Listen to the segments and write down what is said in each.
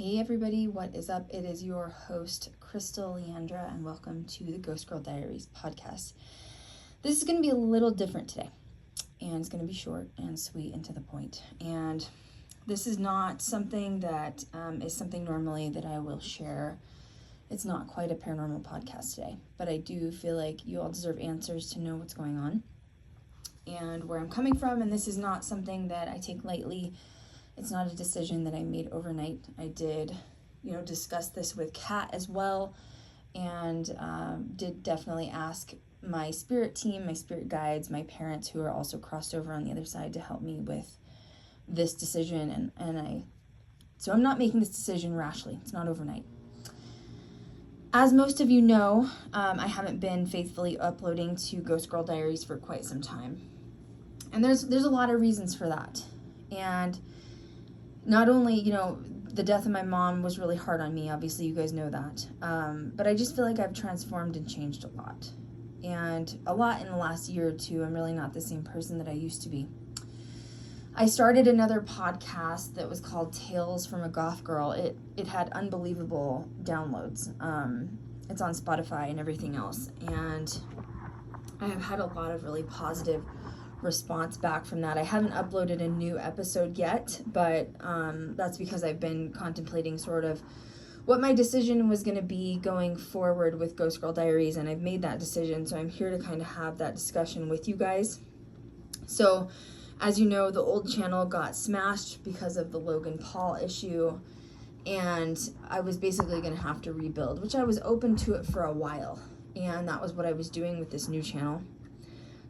Hey everybody, what is up? It is your host, Krystal Leandra, and welcome to the Ghost Girl Diaries podcast. This is going to be a little different today, and it's going to be short and sweet and to the point. And this is not something that is something normally that I will share. It's not quite a paranormal podcast today, but I do feel like you all deserve answers to know what's going on and where I'm coming from, and this is not something that I take lightly. It's not a decision that I made overnight. I did, discuss this with Kat as well, and did definitely ask my spirit team, my spirit guides, my parents who are also crossed over on the other side to help me with this decision. So I'm not making this decision rashly. It's not overnight. As most of you know, I haven't been faithfully uploading to Ghost Girl Diaries for quite some time. And there's a lot of reasons for that. And not only, the death of my mom was really hard on me. Obviously, you guys know that. But I just feel like I've transformed and changed a lot. And a lot in the last year or two. I'm really not the same person that I used to be. I started another podcast that was called Tales from a Goth Girl. It had unbelievable downloads. It's on Spotify and everything else. And I have had a lot of really positive response back from that. I haven't uploaded a new episode yet, but that's because I've been contemplating sort of what my decision was going to be going forward with Ghost Girl Diaries, and I've made that decision, so I'm here to kind of have that discussion with you guys. So, as you know, the old channel got smashed because of the Logan Paul issue, and I was basically going to have to rebuild, which I was open to it for a while, and that was what I was doing with this new channel.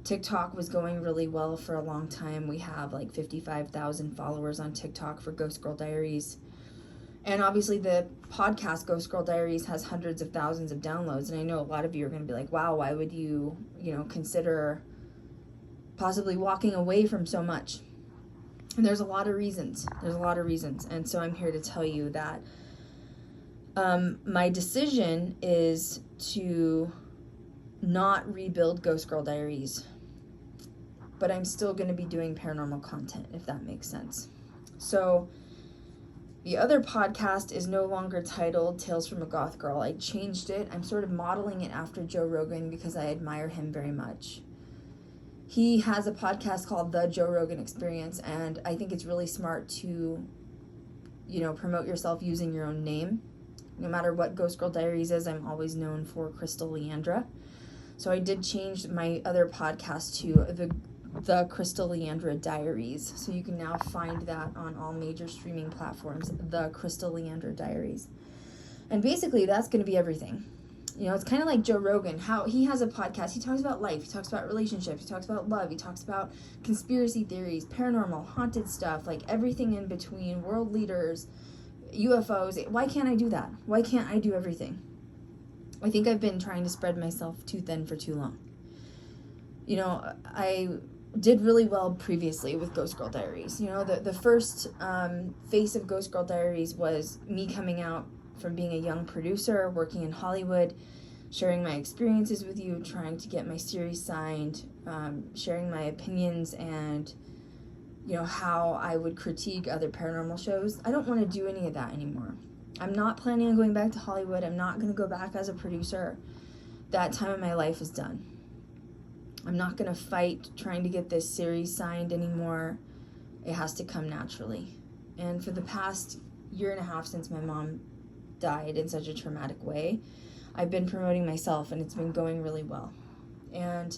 TikTok was going really well for a long time. We have like 55,000 followers on TikTok for Ghost Girl Diaries. And obviously the podcast Ghost Girl Diaries has hundreds of thousands of downloads. And I know a lot of you are going to be like, wow, why would you, consider possibly walking away from so much? And there's a lot of reasons. And so I'm here to tell you that my decision is to not rebuild Ghost Girl Diaries, but I'm still going to be doing paranormal content, if that makes sense. So the other podcast is no longer titled Tales from a Goth Girl. I changed it. I'm sort of modeling it after Joe Rogan because I admire him very much. He has a podcast called The Joe Rogan Experience, and I think it's really smart to, promote yourself using your own name. No matter what Ghost Girl Diaries is, I'm always known for Krystal Leandra. So I did change my other podcast to the Krystal Leandra Diaries. So you can now find that on all major streaming platforms, the Krystal Leandra Diaries. And basically that's going to be everything. It's kind of like Joe Rogan, how he has a podcast. He talks about life, he talks about relationships, he talks about love, he talks about conspiracy theories, paranormal, haunted stuff, like everything in between, world leaders, UFOs. Why can't I do that? Why can't I do everything? I think I've been trying to spread myself too thin for too long. I did really well previously with Ghost Girl Diaries. The first face of Ghost Girl Diaries was me coming out from being a young producer, working in Hollywood, sharing my experiences with you, trying to get my series signed, sharing my opinions and, how I would critique other paranormal shows. I don't want to do any of that anymore. I'm not planning on going back to Hollywood. I'm not going to go back as a producer. That time of my life is done. I'm not going to fight trying to get this series signed anymore. It has to come naturally. And for the past year and a half since my mom died in such a traumatic way, I've been promoting myself, and it's been going really well. And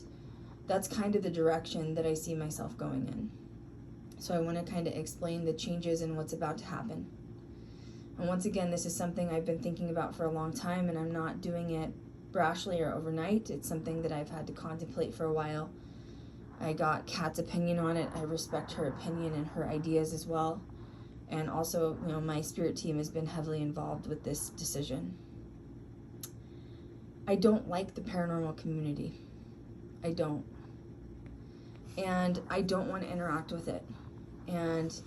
that's kind of the direction that I see myself going in. So I want to kind of explain the changes and what's about to happen. And once again, this is something I've been thinking about for a long time, and I'm not doing it brashly or overnight. It's something that I've had to contemplate for a while. I got Kat's opinion on it. I respect her opinion and her ideas as well. And also, my spirit team has been heavily involved with this decision. I don't like the paranormal community. I don't. And I don't want to interact with it. And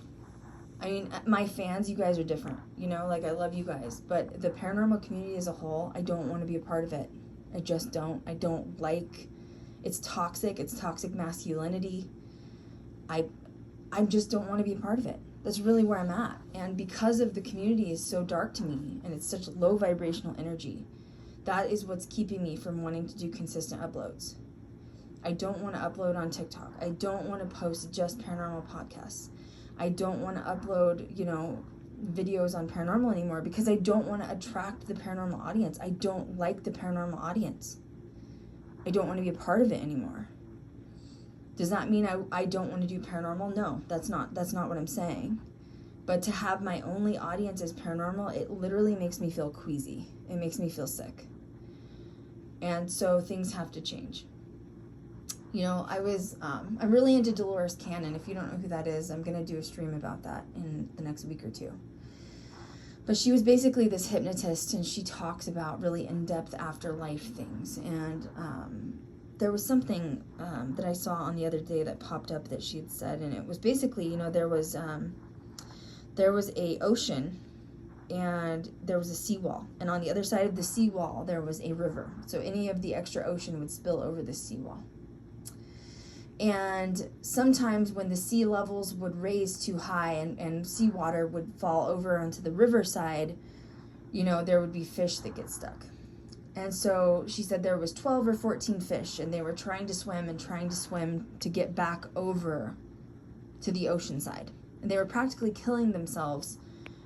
my fans, you guys are different, I love you guys, but the paranormal community as a whole, I don't want to be a part of it. I just don't. I don't like, it's toxic masculinity. I just don't want to be a part of it. That's really where I'm at. And because of the community is so dark to me and it's such low vibrational energy, that is what's keeping me from wanting to do consistent uploads. I don't want to upload on TikTok. I don't want to post just paranormal podcasts. I don't want to upload, videos on paranormal anymore because I don't want to attract the paranormal audience. I don't like the paranormal audience. I don't want to be a part of it anymore. Does that mean I don't want to do paranormal? No, that's not what I'm saying. But to have my only audience as paranormal, it literally makes me feel queasy. It makes me feel sick. And so things have to change. I'm really into Dolores Cannon. If you don't know who that is, I'm going to do a stream about that in the next week or two. But she was basically this hypnotist, and she talks about really in-depth afterlife things. And there was something that I saw on the other day that popped up that she had said, and it was basically, there was a ocean, and there was a seawall, and on the other side of the seawall there was a river. So any of the extra ocean would spill over the seawall. And sometimes when the sea levels would raise too high and seawater would fall over onto the riverside, there would be fish that get stuck. And so she said there was 12 or 14 fish, and they were trying to swim to get back over to the ocean side. And they were practically killing themselves,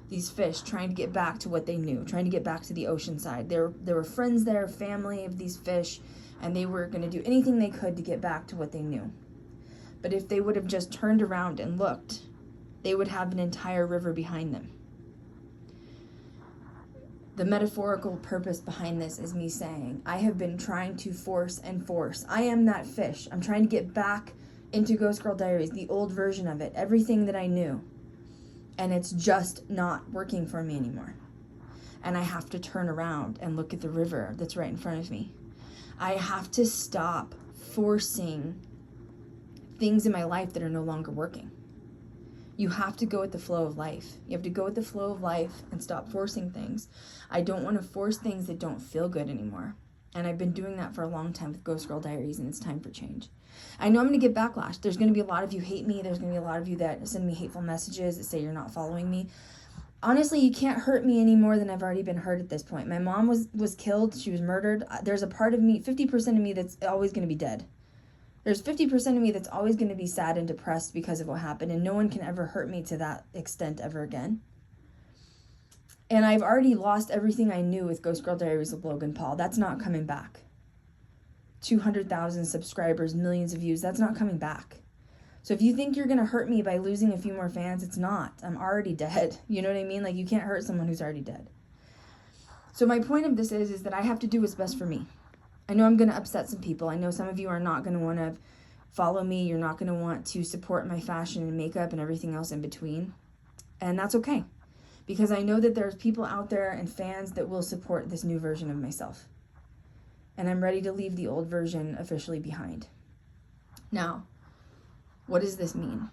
these fish, trying to get back to what they knew, trying to get back to the ocean side. There were friends there, family of these fish, and they were going to do anything they could to get back to what they knew. But if they would have just turned around and looked, they would have an entire river behind them. The metaphorical purpose behind this is me saying, I have been trying to force. I am that fish. I'm trying to get back into Ghost Girl Diaries, the old version of it, everything that I knew. And it's just not working for me anymore. And I have to turn around and look at the river that's right in front of me. I have to stop forcing things in my life that are no longer working. You have to go with the flow of life. You have to go with the flow of life and stop forcing things. I don't want to force things that don't feel good anymore. And I've been doing that for a long time with Ghost Girl Diaries, and it's time for change. I know I'm going to get backlash. There's going to be a lot of you hate me. There's going to be a lot of you that send me hateful messages that say you're not following me. Honestly, you can't hurt me any more than I've already been hurt at this point. My mom was killed. She was murdered. There's a part of me, 50% of me, that's always going to be dead. There's 50% of me that's always going to be sad and depressed because of what happened, and no one can ever hurt me to that extent ever again. And I've already lost everything I knew with Ghost Girl Diaries of Logan Paul. That's not coming back. 200,000 subscribers, millions of views, that's not coming back. So if you think you're going to hurt me by losing a few more fans, it's not. I'm already dead. You know what I mean? Like, you can't hurt someone who's already dead. So my point of this is that I have to do what's best for me. I know I'm going to upset some people. I know some of you are not going to want to follow me. You're not going to want to support my fashion and makeup and everything else in between. And that's okay. Because I know that there's people out there and fans that will support this new version of myself. And I'm ready to leave the old version officially behind. Now, what does this mean?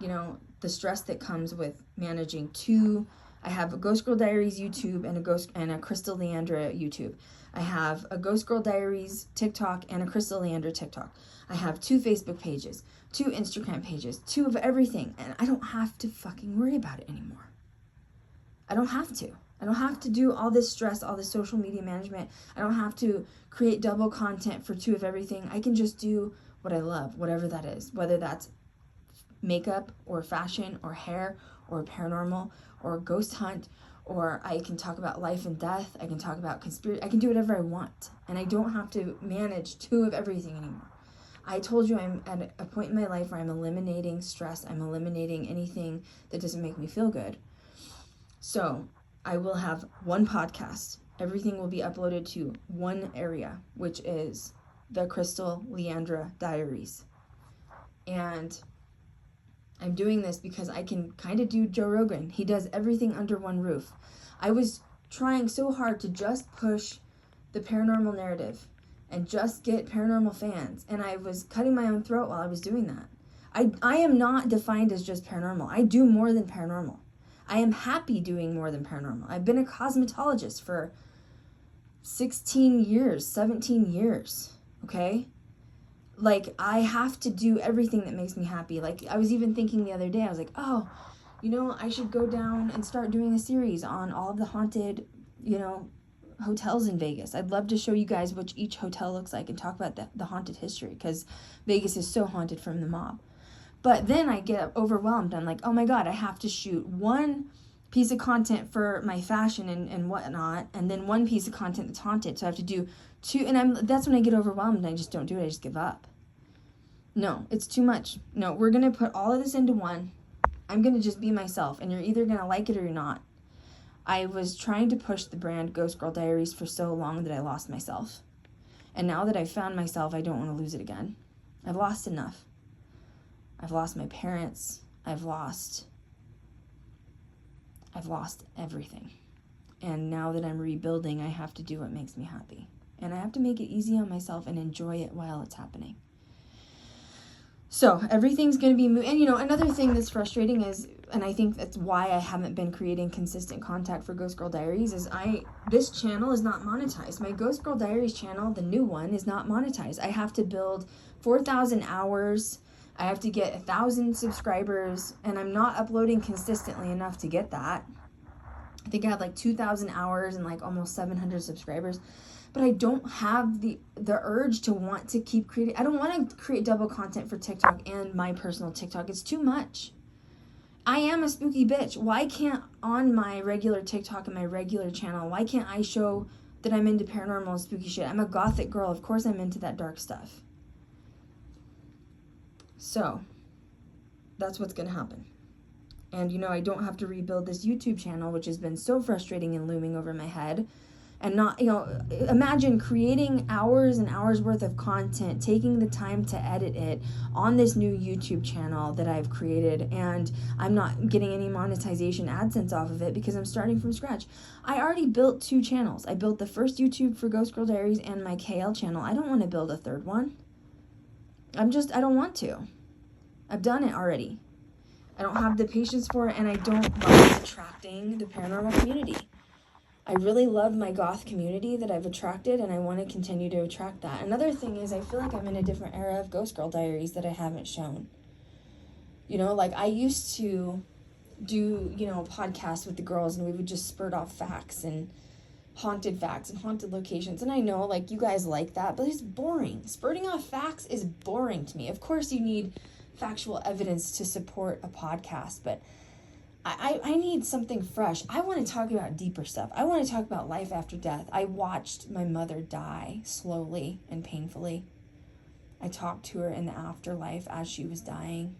The stress that comes with managing two. I have a Ghost Girl Diaries YouTube and a Krystal Leandra YouTube. I have a Ghost Girl Diaries TikTok and a Krystal Leandra TikTok. I have 2 Facebook pages, 2 Instagram pages, 2 of everything. And I don't have to fucking worry about it anymore. I don't have to. I don't have to do all this stress, all this social media management. I don't have to create double content for 2 of everything. I can just do what I love, whatever that is, whether that's makeup or fashion or hair or paranormal or ghost hunt, or I can talk about life and death. I can talk about conspiracy. I can do whatever I want, and I don't have to manage 2 of everything anymore. I told you I'm at a point in my life where I'm eliminating stress. I'm eliminating anything that doesn't make me feel good. So I will have 1 podcast. Everything will be uploaded to 1 area, which is the Krystal Leandra Diaries. And I'm doing this because I can kind of do Joe Rogan. He does everything under 1 roof. I was trying so hard to just push the paranormal narrative and just get paranormal fans, and I was cutting my own throat while I was doing that. I am not defined as just paranormal. I do more than paranormal. I am happy doing more than paranormal. I've been a cosmetologist for 16 years, 17 years, okay? like, I have to do everything that makes me happy. Like, I was even thinking the other day, I was like, oh, you know, I should go down and start doing a series on all of the haunted, you know, hotels in Vegas. I'd love to show you guys what each hotel looks like and talk about the haunted history, because Vegas is so haunted from the mob. But then I get overwhelmed. I'm like, oh my God, I have to shoot one piece of content for my fashion and whatnot, and then one piece of content that's haunted. So I have to do two, and that's when I get overwhelmed and I just don't do it. I just give up. No, it's too much. No, we're going to put all of this into one. I'm going to just be myself, and you're either going to like it or you're not. I was trying to push the brand Ghost Girl Diaries for so long that I lost myself. And now that I've found myself, I don't want to lose it again. I've lost enough. I've lost my parents. I've lost everything. And now that I'm rebuilding, I have to do what makes me happy. And I have to make it easy on myself and enjoy it while it's happening. So everything's going to be and you know, another thing that's frustrating is, and I think that's why I haven't been creating consistent content for Ghost Girl Diaries, is this channel is not monetized. My Ghost Girl Diaries channel, the new one, is not monetized. I have to build 4,000 hours. I have to get 1,000 subscribers, and I'm not uploading consistently enough to get that. I think I have like 2,000 hours and like almost 700 subscribers. But I don't have the urge to want to keep creating. I don't want to create double content for TikTok and my personal TikTok. It's too much. I am a spooky bitch. Why can't, on my regular TikTok and my regular channel, why can't I show that I'm into paranormal and spooky shit? I'm a gothic girl. Of course I'm into that dark stuff. So, that's what's going to happen. And, you know, I don't have to rebuild this YouTube channel, which has been so frustrating and looming over my head. And not, you know, imagine creating hours and hours worth of content, taking the time to edit it on this new YouTube channel that I've created, and I'm not getting any monetization AdSense off of it because I'm starting from scratch. I already built 2 channels. I built the first YouTube for Ghost Girl Diaries and my KL channel. I don't want to build a third one. I don't want to. I've done it already. I don't have the patience for it, and I don't love attracting the paranormal community. I really love my goth community that I've attracted, and I want to continue to attract that. Another thing is, I feel like I'm in a different era of Ghost Girl Diaries that I haven't shown. You know, like I used to do, you know, podcasts with the girls, and we would just spurt off facts and haunted locations. And I know, like, you guys like that, but it's boring. Spurting off facts is boring to me. Of course, you need factual evidence to support a podcast, but I need something fresh. I want to talk about deeper stuff. I want to talk about life after death. I watched my mother die slowly and painfully. I talked to her in the afterlife as she was dying.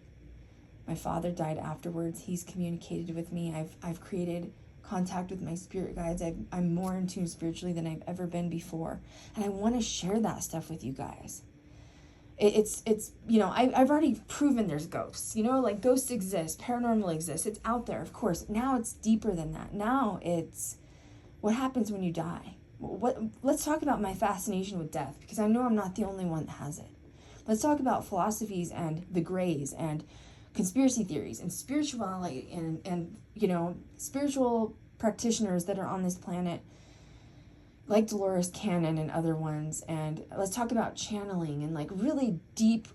My father died afterwards. He's communicated with me. I've created contact with my spirit guides. I'm more in tune spiritually than I've ever been before. And I want to share that stuff with you guys. It's you know, I've already proven there's ghosts, you know, like ghosts exist, paranormal exists, it's out there, of course. Now it's deeper than that. Now it's what happens when you die. Let's talk about my fascination with death, because I know I'm not the only one that has it. Let's talk about philosophies and the grays and conspiracy theories and spirituality and you know, spiritual practitioners that are on this planet, like Dolores Cannon and other ones. And let's talk about channeling and like really deep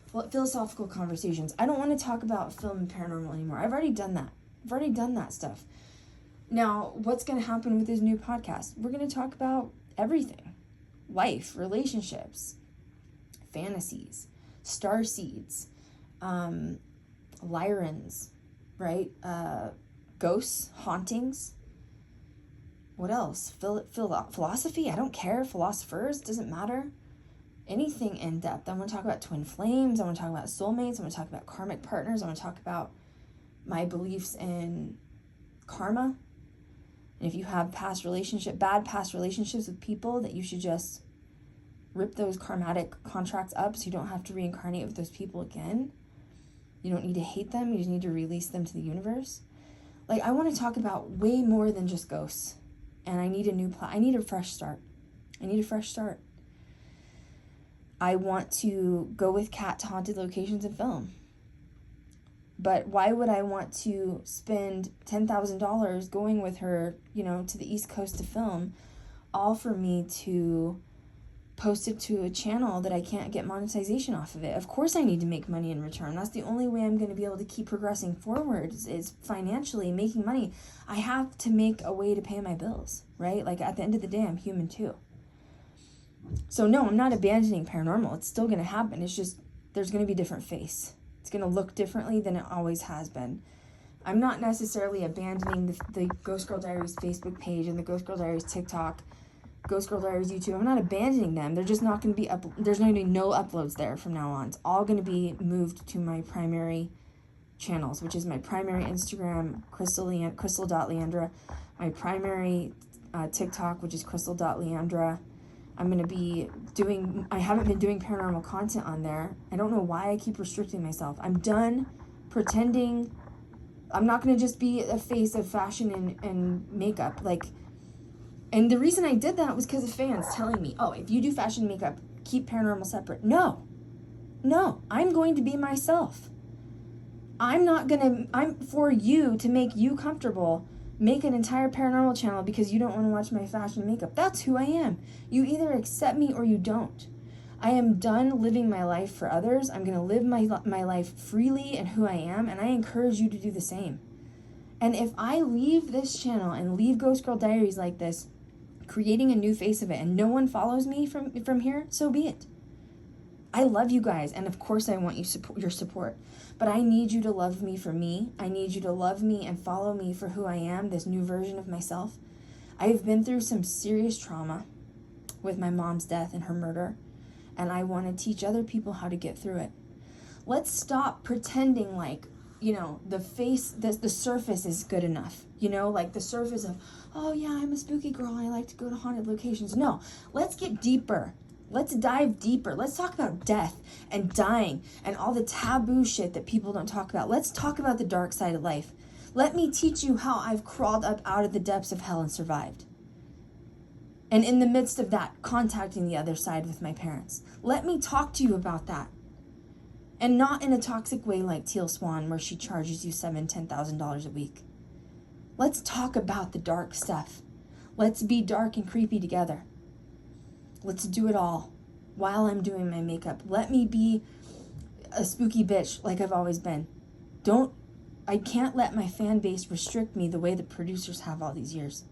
philosophical conversations. I don't want to talk about film and paranormal anymore. I've already done that. I've already done that stuff. Now, what's going to happen with this new podcast? We're going to talk about everything. Life, relationships, fantasies, starseeds, Lyrans, right? Ghosts, hauntings. What else? Philosophy? I don't care. Philosophers? Doesn't matter. Anything in depth. I want to talk about twin flames. I want to talk about soulmates. I want to talk about karmic partners. I want to talk about my beliefs in karma. And if you have bad past relationships with people, that you should just rip those karmatic contracts up so you don't have to reincarnate with those people again. You don't need to hate them. You just need to release them to the universe. Like, I want to talk about way more than just ghosts. And I need I need a fresh start. I want to go with Kat to haunted locations and film. But why would I want to spend $10,000 going with her, you know, to the East Coast to film, all for me to post it to a channel that I can't get monetization off of it. Of course I need to make money in return. That's the only way I'm going to be able to keep progressing forward is financially making money. I have to make a way to pay my bills, right? Like at the end of the day, I'm human too. So no, I'm not abandoning paranormal. It's still going to happen. It's just there's going to be a different face. It's going to look differently than it always has been. I'm not necessarily abandoning the Ghost Girl Diaries Facebook page and the Ghost Girl Diaries TikTok, Ghost Girl Diaries YouTube. I'm not abandoning them. They're just not going to be there's going to be no uploads there from now on. It's all going to be moved to my primary channels, which is my primary Instagram, Krystal.Leandra, my primary TikTok, which is Krystal.Leandra. I'm going to be I haven't been doing paranormal content on there. I don't know why I keep restricting myself. I'm done pretending. I'm not going to just be a face of fashion and makeup. And the reason I did that was because of fans telling me, oh, if you do fashion makeup, keep paranormal separate. No, I'm going to be myself. I'm for you to make you comfortable, make an entire paranormal channel because you don't want to watch my fashion makeup. That's who I am. You either accept me or you don't. I am done living my life for others. I'm going to live my life freely and who I am, and I encourage you to do the same. And if I leave this channel and leave Ghost Girl Diaries like this, creating a new face of it, and no one follows me from here, so be it. I love you guys, and of course I want your support. But I need you to love me for me. I need you to love me and follow me for who I am, this new version of myself. I've been through some serious trauma with my mom's death and her murder, and I want to teach other people how to get through it. Let's stop pretending like, the surface is good enough. Like the surface of, oh yeah, I'm a spooky girl, I like to go to haunted locations. No, let's get deeper. Let's dive deeper. Let's talk about death and dying and all the taboo shit that people don't talk about. Let's talk about the dark side of life. Let me teach you how I've crawled up out of the depths of hell and survived. And in the midst of that, contacting the other side with my parents. Let me talk to you about that. And not in a toxic way like Teal Swan, where she charges you $7,000, $10,000 a week. Let's talk about the dark stuff. Let's be dark and creepy together. Let's do it all while I'm doing my makeup. Let me be a spooky bitch like I've always been. I can't let my fan base restrict me the way the producers have all these years.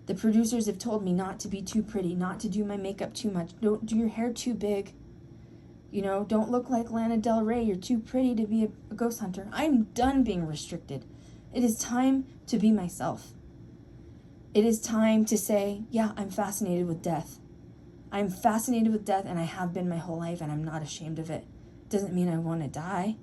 The producers have told me not to be too pretty, not to do my makeup too much. Don't do your hair too big. Don't look like Lana Del Rey. You're too pretty to be a ghost hunter. I'm done being restricted. It is time to be myself. It is time to say, yeah, I'm fascinated with death. I'm fascinated with death, and I have been my whole life, and I'm not ashamed of it. Doesn't mean I want to die.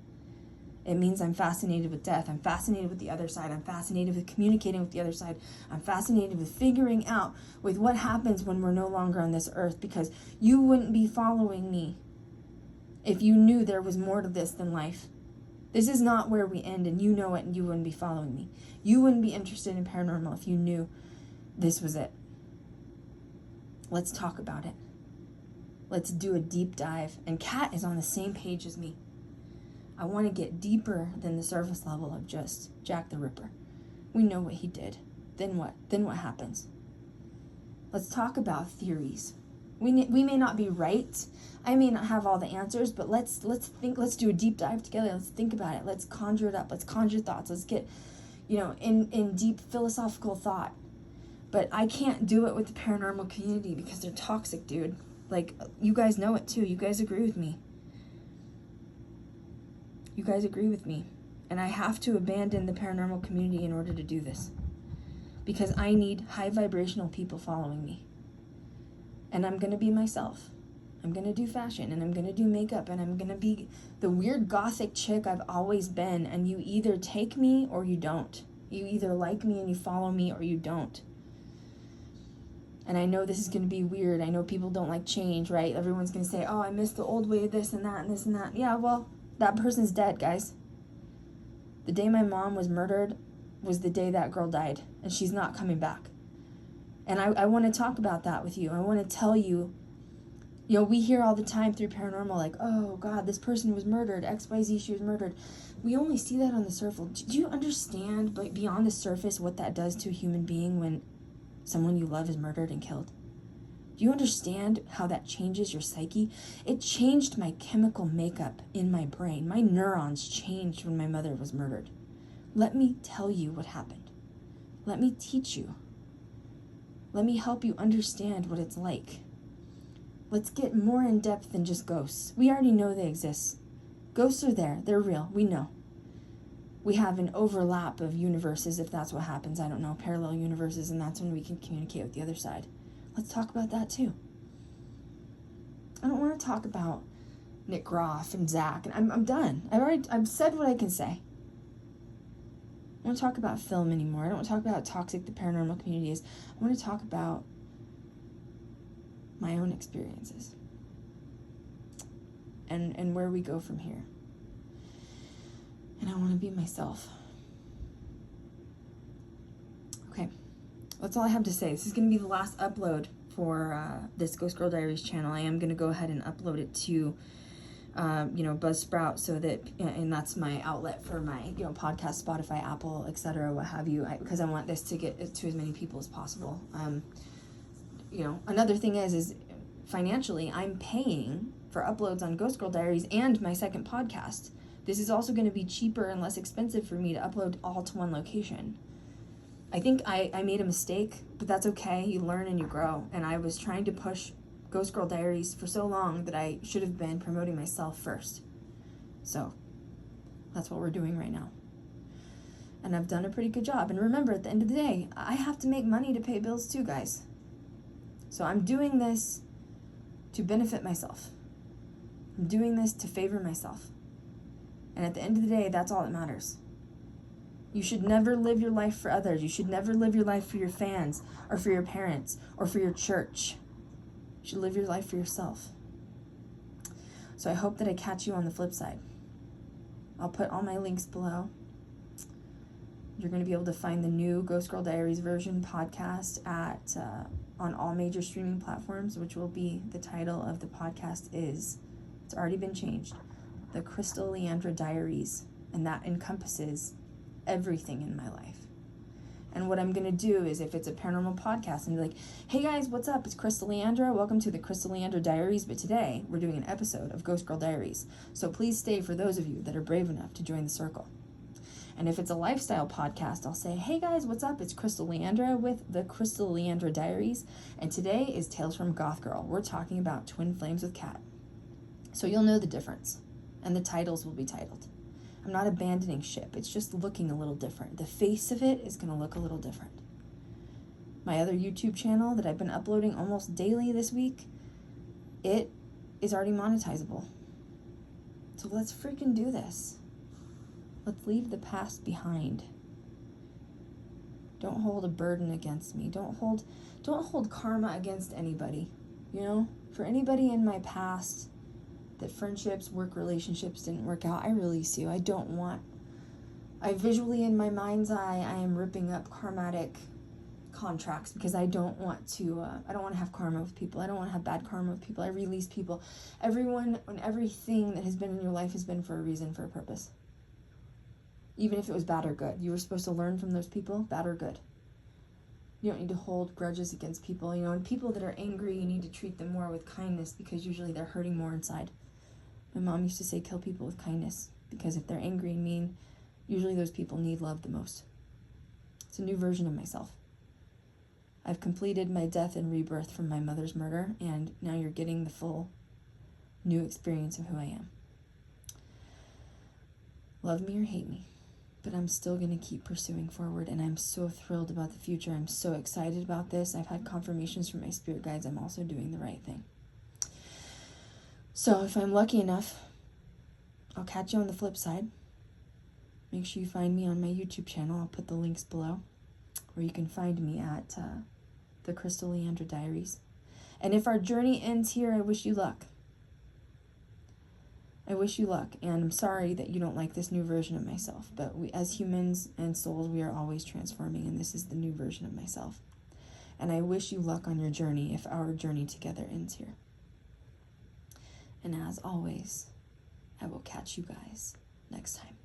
It means I'm fascinated with death. I'm fascinated with the other side. I'm fascinated with communicating with the other side. I'm fascinated with figuring out with what happens when we're no longer on this earth, because you wouldn't be following me if you knew there was more to this than life. This is not where we end, and you know it, and you wouldn't be following me. You wouldn't be interested in paranormal if you knew this was it. Let's talk about it. Let's do a deep dive. And Kat is on the same page as me. I want to get deeper than the surface level of just Jack the Ripper. We know what he did. Then what? Then what happens? Let's talk about theories. We may not be right. I may not have all the answers, but let's think. Let's do a deep dive together. Let's think about it. Let's conjure it up. Let's conjure thoughts. Let's get, in deep philosophical thought. But I can't do it with the paranormal community because they're toxic, dude. Like, you guys know it too. You guys agree with me. You guys agree with me. And I have to abandon the paranormal community in order to do this. Because I need high vibrational people following me. And I'm going to be myself. I'm going to do fashion, and I'm going to do makeup, and I'm going to be the weird gothic chick I've always been. And you either take me or you don't. You either like me and you follow me or you don't. And I know this is going to be weird. I know people don't like change, right? Everyone's going to say, oh, I miss the old way of this and that and this and that. Yeah, well, that person's dead, guys. The day my mom was murdered was the day that girl died. And she's not coming back. And I want to talk about that with you. I want to tell you, we hear all the time through paranormal, like, oh, God, this person was murdered. XYZ, she was murdered. We only see that on the surface. Do you understand, like, beyond the surface, what that does to a human being when someone you love is murdered and killed? Do you understand how that changes your psyche? It changed my chemical makeup in my brain. My neurons changed when my mother was murdered. Let me tell you what happened. Let me teach you. Let me help you understand what it's like. Let's get more in depth than just ghosts. We already know they exist. Ghosts are there. They're real. We know. We have an overlap of universes, if that's what happens. I don't know, parallel universes, and that's when we can communicate with the other side. Let's talk about that too. I don't want to talk about Nick Groff and Zach, and I'm done. I've said what I can say. I don't want to talk about film anymore. I don't want to talk about how toxic the paranormal community is. I want to talk about my own experiences and where we go from here. And I want to be myself. Okay, that's all I have to say. This is going to be the last upload for this Ghost Girl Diaries channel. I am going to go ahead and upload it to, Buzzsprout, so that, and that's my outlet for my, podcast, Spotify, Apple, etc., what have you, because I want this to get to as many people as possible. Another thing is financially, I'm paying for uploads on Ghost Girl Diaries and my second podcast. This is also going to be cheaper and less expensive for me to upload all to one location. I think I made a mistake, but that's okay. You learn and you grow. And I was trying to push Ghost Girl Diaries for so long that I should have been promoting myself first. So that's what we're doing right now. And I've done a pretty good job. And remember, at the end of the day, I have to make money to pay bills too, guys. So I'm doing this to benefit myself. I'm doing this to favor myself. And at the end of the day, that's all that matters. You should never live your life for others. You should never live your life for your fans or for your parents or for your church. You should live your life for yourself. So I hope that I catch you on the flip side. I'll put all my links below. You're going to be able to find the new Ghost Girl Diaries version podcast on all major streaming platforms, which will be, the title of the podcast it's already been changed, the Krystal Leandra Diaries, and that encompasses everything in my life. And what I'm going to do is, if it's a paranormal podcast, and be like, hey guys, what's up? It's Krystal Leandra. Welcome to the Krystal Leandra Diaries, but today we're doing an episode of Ghost Girl Diaries. So please stay for those of you that are brave enough to join the circle. And if it's a lifestyle podcast, I'll say, hey guys, what's up? It's Krystal Leandra with the Krystal Leandra Diaries, and today is Tales from Goth Girl. We're talking about twin flames with cat. So you'll know the difference, and the titles will be titled. I'm not abandoning ship. It's just looking a little different. The face of it is going to look a little different. My other YouTube channel that I've been uploading almost daily this week, it is already monetizable. So let's freaking do this. Let's leave the past behind. Don't hold a burden against me. Don't hold karma against anybody. For anybody in my past that friendships, work relationships didn't work out, I release you. I visually, in my mind's eye, I am ripping up karmatic contracts, because I don't want to have karma with people. I don't want to have bad karma with people. I release people. Everyone and everything that has been in your life has been for a reason, for a purpose. Even if it was bad or good. You were supposed to learn from those people, bad or good. You don't need to hold grudges against people. And people that are angry, you need to treat them more with kindness, because usually they're hurting more inside. My mom used to say, kill people with kindness, because if they're angry and mean, usually those people need love the most. It's a new version of myself. I've completed my death and rebirth from my mother's murder, and now you're getting the full new experience of who I am. Love me or hate me, but I'm still going to keep pursuing forward, and I'm so thrilled about the future. I'm so excited about this. I've had confirmations from my spirit guides. I'm also doing the right thing. So if I'm lucky enough, I'll catch you on the flip side. Make sure you find me on my YouTube channel. I'll put the links below, or you can find me at the Krystal Leandra Diaries. And if our journey ends here, I wish you luck. I wish you luck, and I'm sorry that you don't like this new version of myself, but we, as humans and souls, we are always transforming, and this is the new version of myself. And I wish you luck on your journey if our journey together ends here. And as always, I will catch you guys next time.